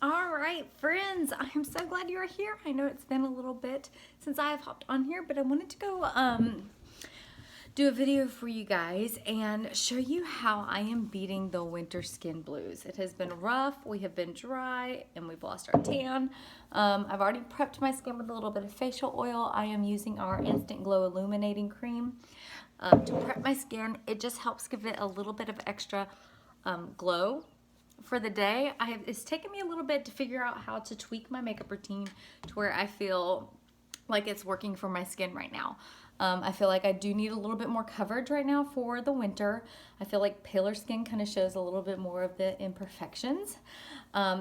All right, friends, I am so glad you're here. I know it's been a little bit since I have hopped on here, but I wanted to go do a video for you guys and show you how I am beating the winter skin blues. It has been rough, we have been dry, and we've lost our tan. I've already prepped my skin with a little bit of facial oil. I am using our Instant Glow Illuminating Cream to prep my skin. It just helps give it a little bit of extra glow for the day. It's taken me a little bit to figure out how to tweak my makeup routine to where I feel like it's working for my skin right now. I feel like I do need a little bit more coverage right now for the winter. I feel like paler skin kind of shows a little bit more of the imperfections.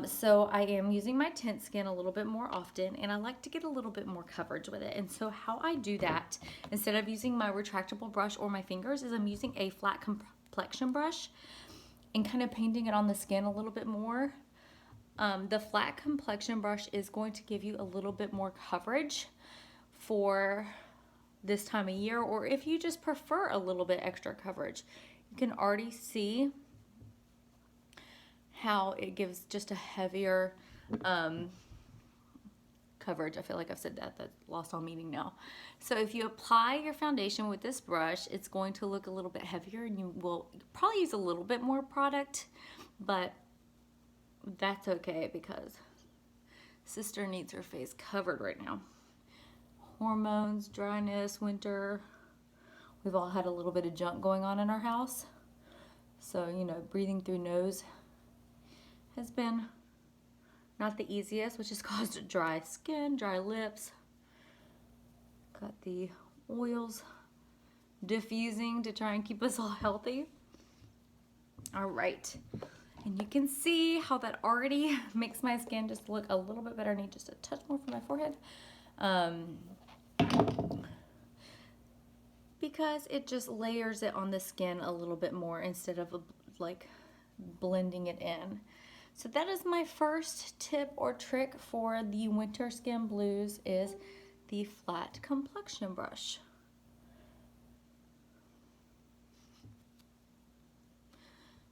So I am using my tint skin a little bit more often, and I like to get a little bit more coverage with it. And so how I do that, instead of using my retractable brush or my fingers, is I'm using a flat complexion brush and kind of painting it on the skin a little bit more. The flat complexion brush is going to give you a little bit more coverage for this time of year, or if you just prefer a little bit extra coverage. You can already see how it gives just a heavier coverage. I feel like I've said that's lost all meaning now. So if you apply your foundation with this brush, it's going to look a little bit heavier, and you will probably use a little bit more product, but that's okay because sister needs her face covered right now. Hormones, dryness, winter. We've all had a little bit of junk going on in our house. So, breathing through nose has been not the easiest, which has caused dry skin, dry lips. Got the oils diffusing to try and keep us all healthy. All right. And you can see how that already makes my skin just look a little bit better. I need just a touch more for my forehead. Because it just layers it on the skin a little bit more instead of like blending it in. So that is my first tip or trick for the winter skin blues, is the flat complexion brush.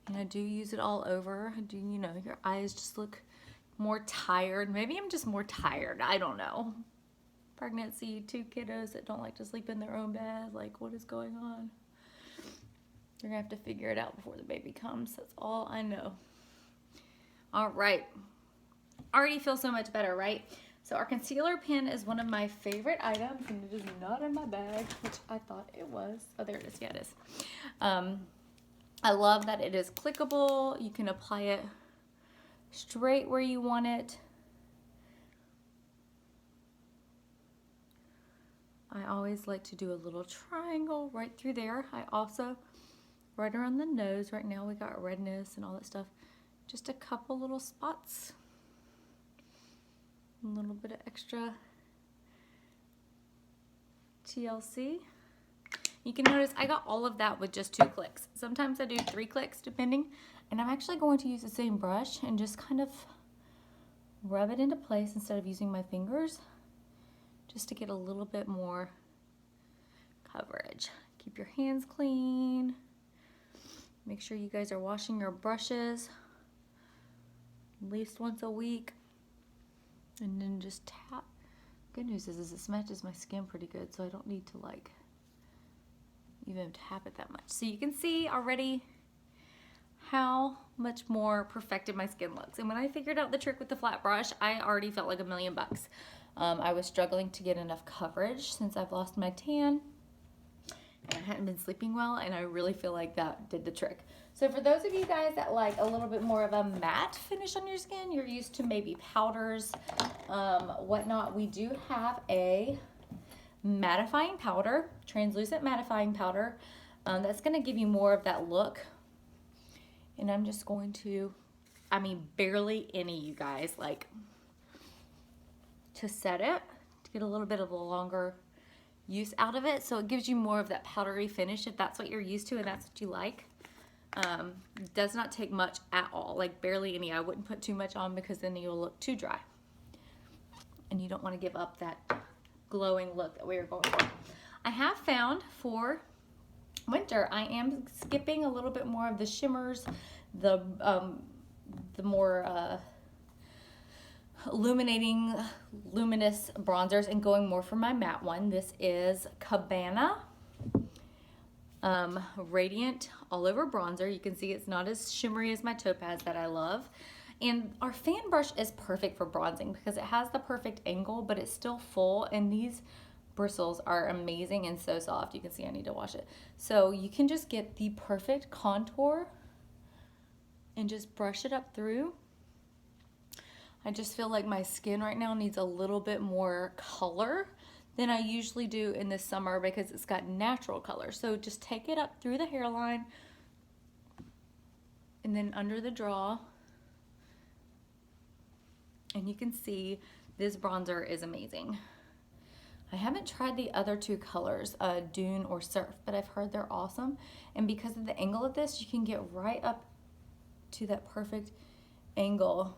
And I do use it all over. Your eyes just look more tired. Maybe I'm just more tired. I don't know. Pregnancy, 2 kiddos that don't like to sleep in their own bed. Like, what is going on? You're gonna have to figure it out before the baby comes. That's all I know. All right. Already feel so much better, right? So our concealer pen is one of my favorite items, and it is not in my bag, which I thought it was. Oh, there it is. Yeah, it is. I love that it is clickable. You can apply it straight where you want it. I always like to do a little triangle right through there. I also, right around the nose, right now we got redness and all that stuff, just a couple little spots. A little bit of extra TLC. You can notice I got all of that with just 2 clicks. Sometimes I do 3 clicks depending, and I'm actually going to use the same brush and just kind of rub it into place instead of using my fingers, just to get a little bit more coverage. Keep your hands clean. Make sure you guys are washing your brushes at least once a week. And then just tap. Good news is it matches my skin pretty good, so I don't need to like even tap it that much. So you can see already how much more perfected my skin looks. And when I figured out the trick with the flat brush, I already felt like $1,000,000. I was struggling to get enough coverage since I've lost my tan, and I hadn't been sleeping well, and I really feel like that did the trick. So for those of you guys that like a little bit more of a matte finish on your skin, you're used to maybe powders, whatnot, we do have a mattifying powder, translucent mattifying powder, that's going to give you more of that look. And I'm just going to, barely any, you guys, like, to set it, to get a little bit of a longer use out of it, so it gives you more of that powdery finish if that's what you're used to and that's what you like. It does not take much at all, like barely any. I wouldn't put too much on because then you'll look too dry, and you don't want to give up that glowing look that we are going for. I have found for winter, I am skipping a little bit more of the shimmers, the more illuminating luminous bronzers and going more for my matte one. This is Cabana Radiant All Over Bronzer. You can see it's not as shimmery as my Topaz that I love. And our fan brush is perfect for bronzing because it has the perfect angle, but it's still full, and these bristles are amazing and so soft. You can see I need to wash it. So you can just get the perfect contour and just brush it up through. I just feel like my skin right now needs a little bit more color than I usually do in the summer because it's got natural color. So just take it up through the hairline and then under the jaw. And you can see this bronzer is amazing. I haven't tried the other two colors, Dune or Surf, but I've heard they're awesome. And because of the angle of this, you can get right up to that perfect angle.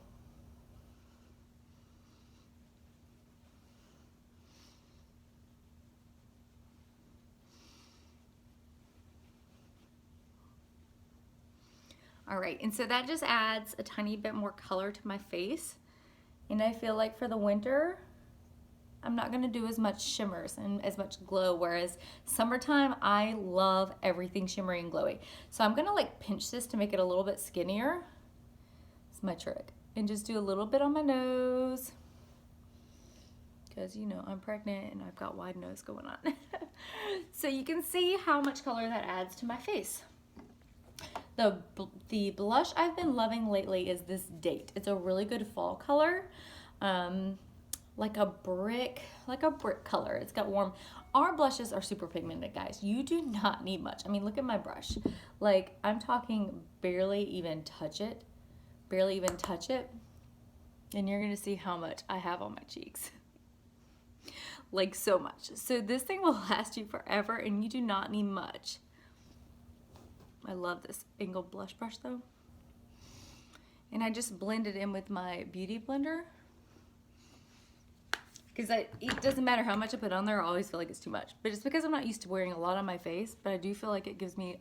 All right, and so that just adds a tiny bit more color to my face. And I feel like for the winter, I'm not gonna do as much shimmers and as much glow, whereas summertime, I love everything shimmery and glowy. So I'm gonna like pinch this to make it a little bit skinnier. It's my trick. And just do a little bit on my nose. Because you know, I'm pregnant and I've got wide nose going on. So you can see how much color that adds to my face. The blush I've been loving lately is this Date. It's a really good fall color, like a brick color. It's got warm. Our blushes are super pigmented, guys. You do not need much. I mean, look at my brush. Like, I'm talking barely even touch it, and you're gonna see how much I have on my cheeks. Like, so much. So this thing will last you forever, and you do not need much. I love this angled blush brush though. And I just blend it in with my beauty blender. Because it doesn't matter how much I put on there, I always feel like it's too much. But it's because I'm not used to wearing a lot on my face, but I do feel like it gives me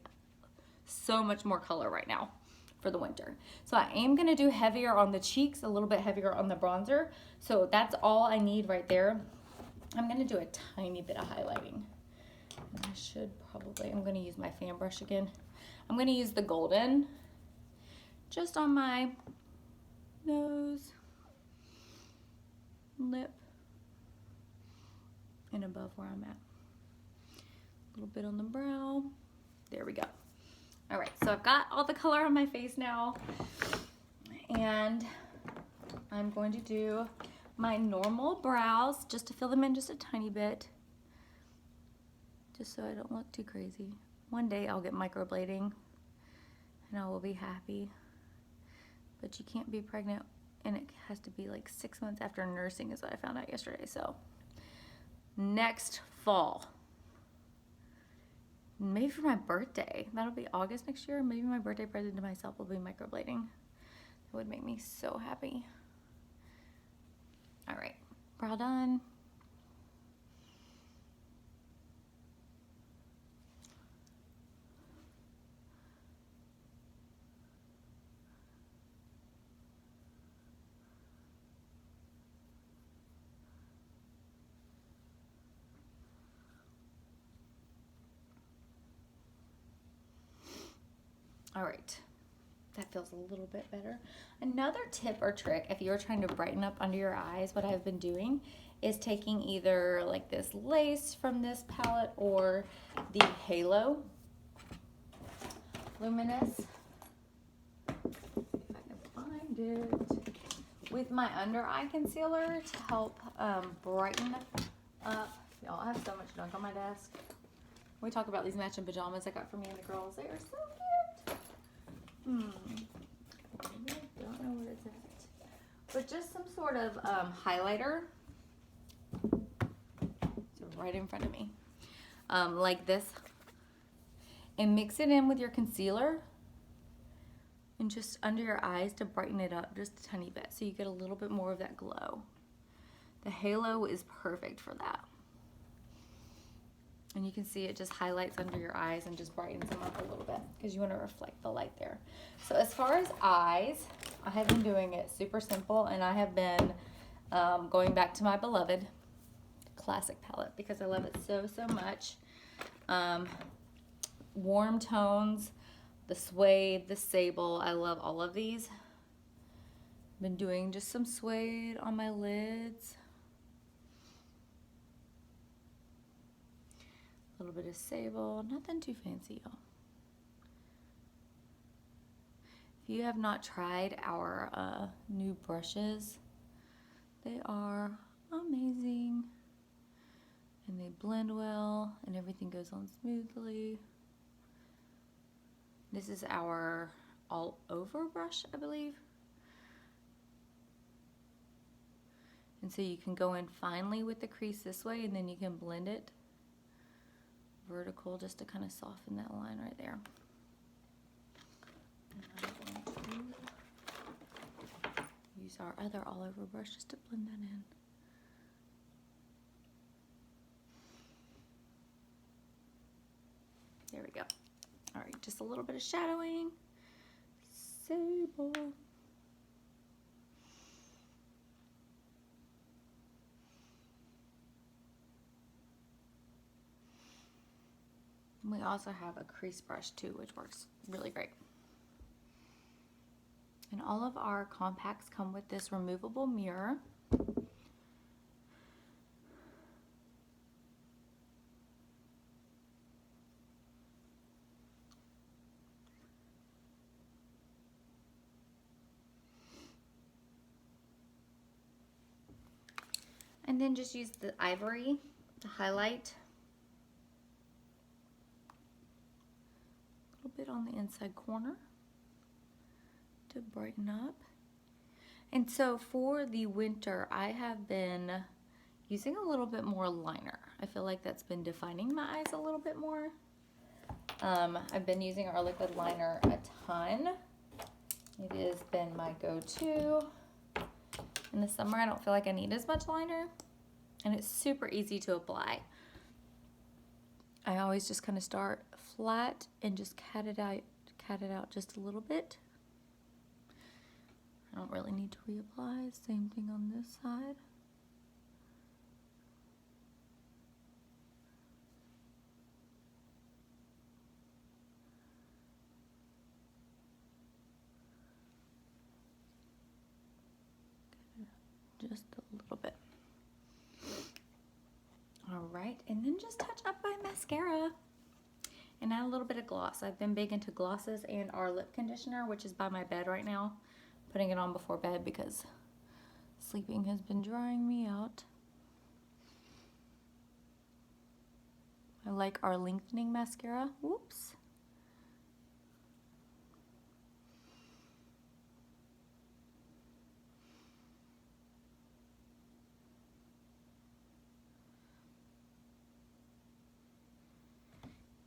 so much more color right now for the winter. So I am gonna do heavier on the cheeks, a little bit heavier on the bronzer. So that's all I need right there. I'm gonna do a tiny bit of highlighting. And I should probably, I'm gonna use my fan brush again. I'm gonna use the golden just on my nose, lip, and above where I'm at. A little bit on the brow. There we go. All right, so I've got all the color on my face now, and I'm going to do my normal brows just to fill them in just a tiny bit, just so I don't look too crazy. One day I'll get microblading and I will be happy. But you can't be pregnant, and it has to be like 6 months after nursing is what I found out yesterday. So next fall, maybe for my birthday, that'll be August next year. Maybe my birthday present to myself will be microblading. That would make me so happy. All right, brow done. All right, that feels a little bit better. Another tip or trick, if you're trying to brighten up under your eyes, what I've been doing is taking either like this lace from this palette or the Halo Luminous, if I can find it, with my under eye concealer to help brighten up. Y'all, I have so much junk on my desk. We talk about these matching pajamas I got for me and the girls. They are so cute. Maybe I don't know where it's at. But just some sort of highlighter. It's right in front of me. Like this. And mix it in with your concealer. And just under your eyes to brighten it up just a tiny bit. So you get a little bit more of that glow. The Halo is perfect for that. And you can see it just highlights under your eyes and just brightens them up a little bit because you want to reflect the light there. So as far as eyes, I have been doing it super simple, and I have been Going back to my beloved classic palette because I love it so much. Warm tones, the suede, the sable. I love all of these. Been doing just some suede on my lids. A little bit of sable, nothing too fancy, y'all. If you have not tried our new brushes, they are amazing. And they blend well and everything goes on smoothly. This is our all over brush, I believe. And so you can go in finely with the crease this way and then you can blend it vertical just to kind of soften that line right there. And I'm going to use our other all over brush just to blend that in. There we go. All right, just a little bit of shadowing. Sable. We also have a crease brush too, which works really great. And all of our compacts come with this removable mirror. And then just use the ivory to highlight. Bit on the inside corner to brighten up. And so for the winter, I have been using a little bit more liner. I feel like that's been defining my eyes a little bit more. I've been using our liquid liner a ton. It has been my go-to. In the summer, I don't feel like I need as much liner, and it's super easy to apply. I always just kind of start flat and just cat it out just a little bit. I don't really need to reapply. Same thing on this side. Just a little bit. All right, and then just touch up my mascara and add a little bit of gloss. I've been big into glosses and our lip conditioner, which is by my bed right now. Putting it on before bed because sleeping has been drying me out. I like our lengthening mascara. Whoops.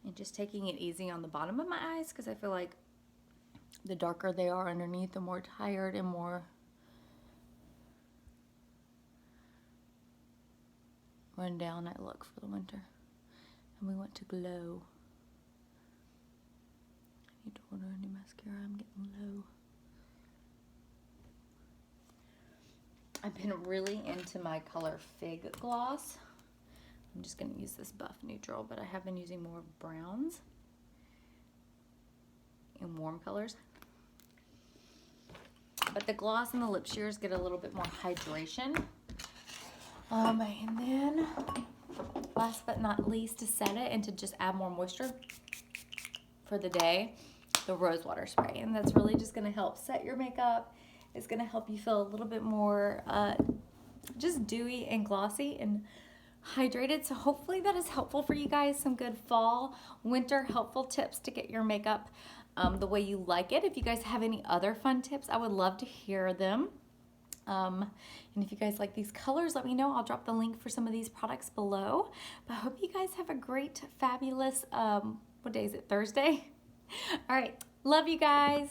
And just taking it easy on the bottom of my eyes because I feel like the darker they are underneath, the more tired and more run down I look for the winter. And we want to glow. I need to order a new mascara. I'm getting low. I've been really into my color Fig Gloss. I'm just going to use this buff neutral, but I have been using more browns and warm colors. But the gloss and the lip sheers get a little bit more hydration. And then, last but not least, to set it and to just add more moisture for the day, the rose water spray. And that's really just going to help set your makeup. It's going to help you feel a little bit more just dewy and glossy and hydrated. So hopefully that is helpful for you guys. Some good fall, winter helpful tips to get your makeup the way you like it. If you guys have any other fun tips, I would love to hear them. And if you guys like these colors, let me know. I'll drop the link for some of these products below. But I hope you guys have a great, fabulous, what day is it? Thursday? All right. Love you guys.